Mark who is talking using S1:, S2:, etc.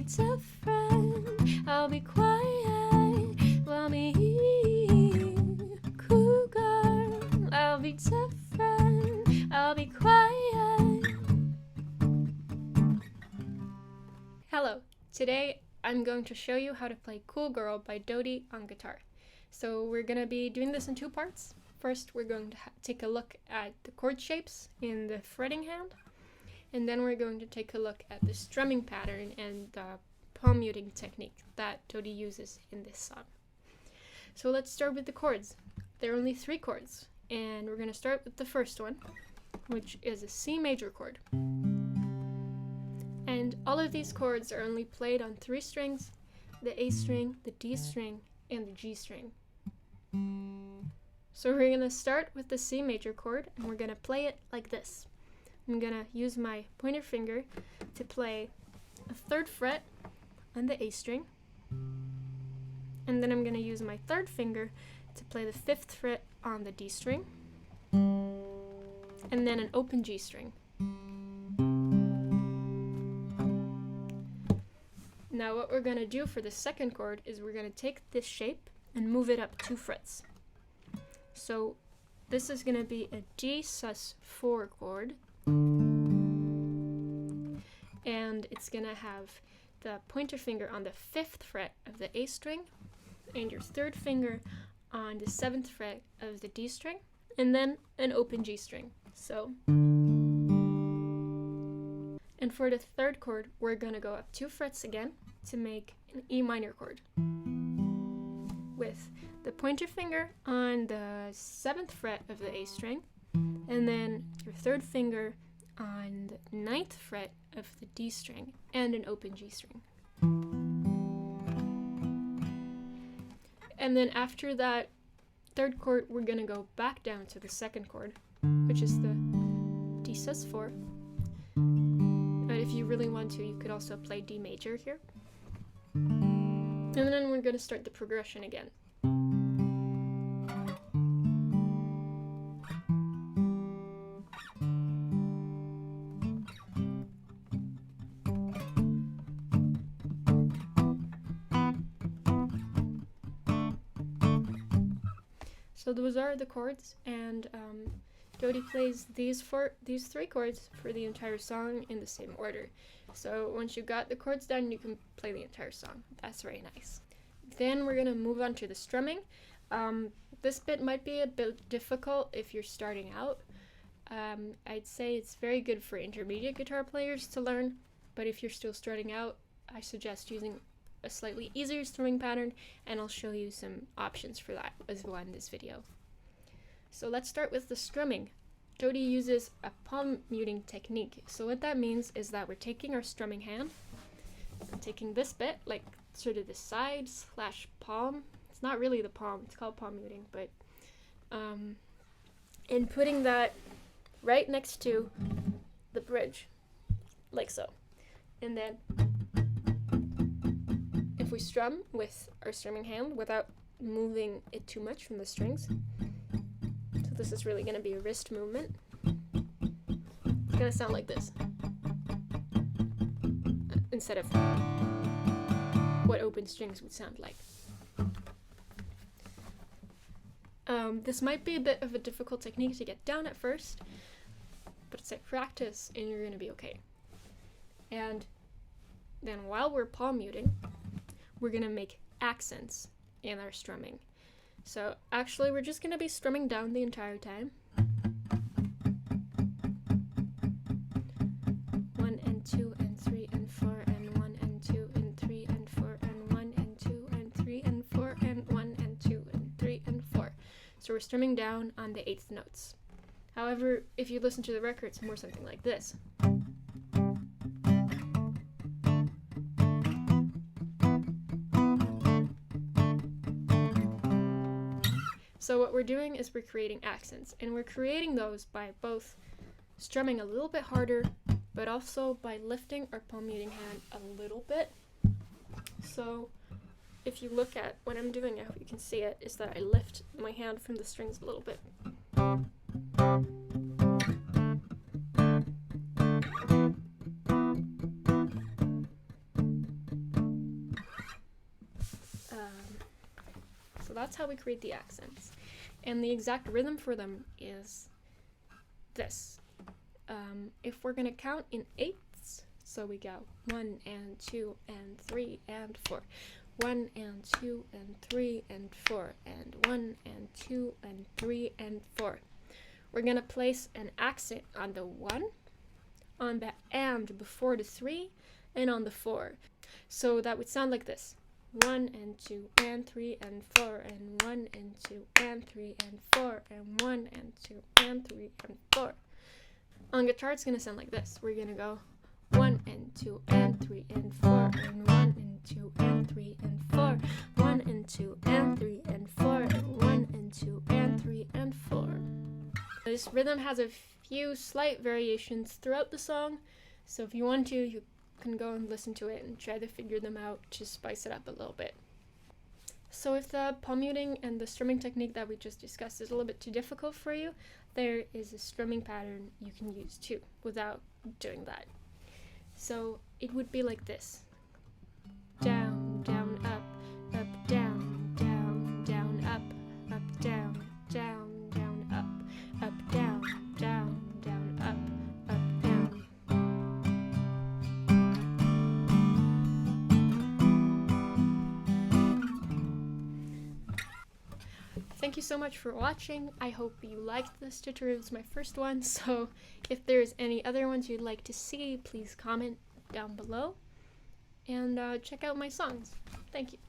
S1: tough friend. I'll be quiet while me cool girl. I'll be tough friend. I'll be quiet. Hello. Today I'm going to show you how to play Cool Girl by Dodie on guitar. So we're going to be doing this in two parts. First we're going to take a look at the chord shapes in the fretting hand, and then we're going to take a look at the strumming pattern and the palm muting technique that Dodie uses in this song. So let's start with the chords. There are only 3 chords, and we're going to start with the first one, which is a C major chord. And all of these chords are only played on 3 strings: the A string, the D string, and the G string. So we're going to start with the C major chord, and we're going to play it like this. I'm going to use my pointer finger to play a 3rd fret on the A string, and then I'm going to use my 3rd finger to play the 5th fret on the D string, and then an open G string. Now what we're going to do for the second chord is we're going to take this shape and move it up 2 frets. So this is going to be a D sus4 chord, and it's going to have the pointer finger on the 5th fret of the A string and your 3rd finger on the 7th fret of the D string, and then an open G string. So, and for the 3rd chord we're going to go up 2 frets again to make an E minor chord, with the pointer finger on the 7th fret of the A string, and then your 3rd finger on the 9th fret of the D string, and an open G string. And then after that 3rd chord, we're going to go back down to the 2nd chord, which is the D sus4. But if you really want to, you could also play D major here. And then we're going to start the progression again. So those are the chords, and Dodie plays these 3 chords for the entire song in the same order. So once you got the chords done, you can play the entire song. That's very nice. Then we're going to move on to the strumming. This bit might be a bit difficult if you're starting out. I'd say it's very good for intermediate guitar players to learn, but if you're still starting out, I suggest using a slightly easier strumming pattern, and I'll show you some options for that as well in this video. So let's start with the strumming. Dodie uses a palm muting technique. So what that means is that we're taking our strumming hand, taking this bit, like sort of the side / palm. It's not really the palm, it's called palm muting, but and putting that right next to the bridge, like so. And then if we strum with our strumming hand without moving it too much from the strings, so this is really going to be a wrist movement, it's going to sound like this, instead of what open strings would sound like. This might be a bit of a difficult technique to get down at first, but it's like practice and you're going to be okay. And then while we're palm muting, we're going to make accents in our strumming. So actually we're just going to be strumming down the entire time. 1 and 2 and 3 and 4 and 1 and 2 and 3 and 4 and 1 and 2 and 3 and 4 and 1 and 2 and 3 and 4. So we're strumming down on the 8th notes. However, if you listen to the record, it's more something like this. So what we're doing is we're creating accents, and we're creating those by both strumming a little bit harder, but also by lifting our palm muting hand a little bit. So if you look at what I'm doing, I hope you can see it, is that I lift my hand from the strings a little bit. that's how we create the accents. And the exact rhythm for them is this. If we're going to count in eighths, so we go 1 and 2 and 3 and 4. 1 and 2 and 3 and 4 and 1 and 2 and 3 and 4. We're going to place an accent on the 1, on the and before the 3, and on the 4. So that would sound like this. 1 and 2 and 3 and 4 and 1 and 2 and 3 and 4 and 1 and 2 and 3 and 4. On guitar it's going to sound like this. We're going to go 1 and 2 and 3 and 4 and 1 and 2 and 3 and 4, 1 and 2 and 3 and 4 and 1 and 2 and 3 and 4. This rhythm has a few slight variations throughout the song, so if you want to, you can go and listen to it and try to figure them out to spice it up a little bit. So if the palm muting and the strumming technique that we just discussed is a little bit too difficult for you, there is a strumming pattern you can use too without doing that. So it would be like this. Down, down, up, up, down, down, down, up, up, down, down, down, up, up, down, down, down, up, up, down. Thank you so much for watching. I hope you liked this tutorial. It's my first one, so if there's any other ones you'd like to see, please comment down below and check out my songs. Thank you.